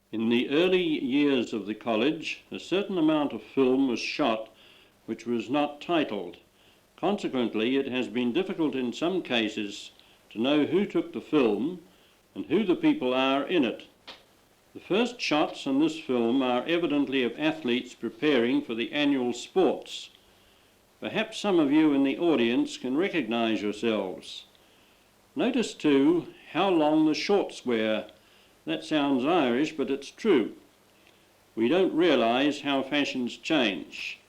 In the early years of the college, a certain amount of film was shot which was not titled. Consequently, it has been difficult in some cases to know who took the film and who the people are in it. The first shots on this film are evidently of athletes preparing for the annual sports. Perhaps some of you in the audience can recognise yourselves. Notice too how long the shorts were. That sounds Irish, but it's true. We don't realise how fashions change.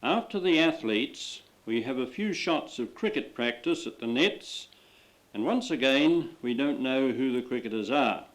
After the athletes, we have a few shots of cricket practice at the nets, and once again we don't know who the cricketers are.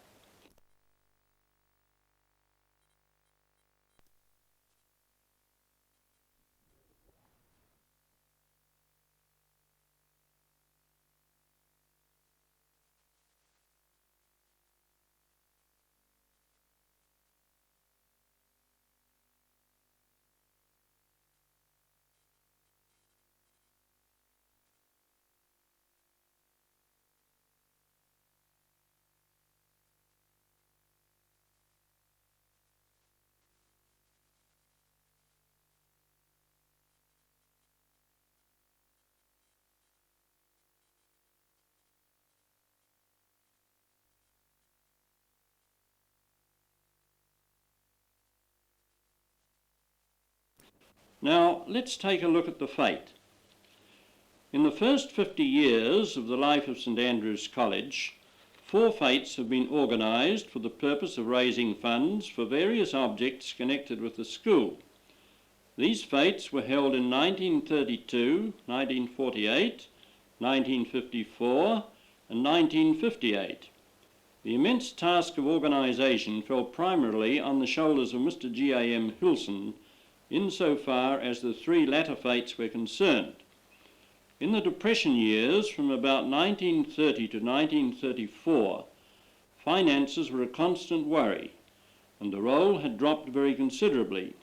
Now let's take a look at the Fete. In the first 50 years of the life of St Andrew's College, 4 fetes have been organised for the purpose of raising funds for various objects connected with the school. These fetes were held in 1932, 1948, 1954 and 1958. The immense task of organisation fell primarily on the shoulders of Mr G.A.M. Hilson, insofar as the 3 latter fetes were concerned. In the Depression years, from about 1930 to 1934, finances were a constant worry, and the roll had dropped very considerably.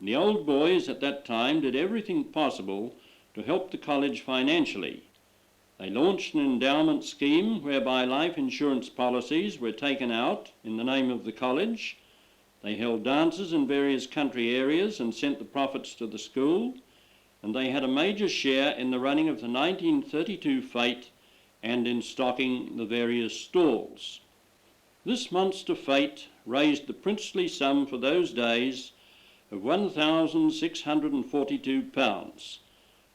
The old boys at that time did everything possible to help the college financially. They launched an endowment scheme whereby life insurance policies were taken out in the name of the college. They held dances in various country areas and sent the profits to the school, and they had a major share in the running of the 1932 Fete and in stocking the various stalls. This monster Fete raised the princely sum for those days of £1,642,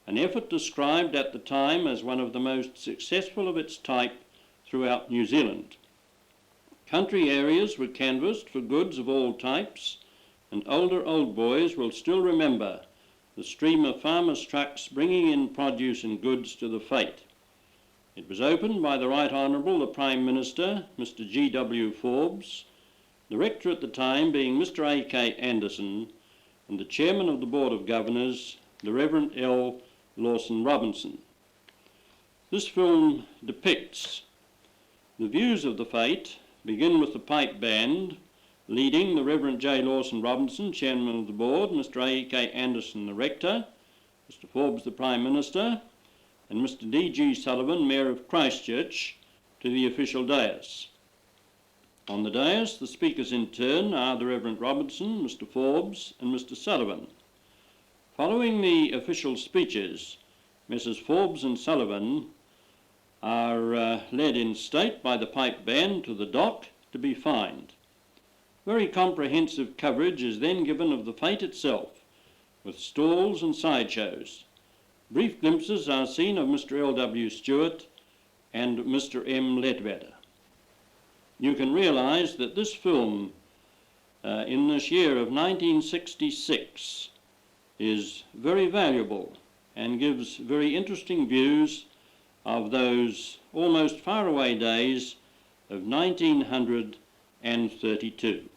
an effort described at the time as one of the most successful of its type throughout New Zealand. Country areas were canvassed for goods of all types, and older old boys will still remember the stream of farmers' trucks bringing in produce and goods to the Fete. It was opened by the Right Honourable the Prime Minister, Mr G.W. Forbes, the rector at the time being Mr A.K. Anderson, and the chairman of the Board of Governors, the Reverend L. Lawson Robinson. This film depicts the views of the Fete, begin with the pipe band, leading the Reverend J. Lawson Robinson, chairman of the board, Mr A.K. Anderson, the rector, Mr Forbes, the Prime Minister, and Mr D.G. Sullivan, Mayor of Christchurch, to the official dais. On the dais, the speakers in turn are the Reverend Robinson, Mr Forbes, and Mr Sullivan. Following the official speeches, Messrs Forbes and Sullivan are led in state by the pipe band to the dock to be fined. Very comprehensive coverage is then given of the Fete itself, with stalls and sideshows. Brief glimpses are seen of Mr L.W. Stewart and Mr M. Ledbetter. You can realise that this film in this year of 1966 is very valuable and gives very interesting views of those almost faraway days of 1932.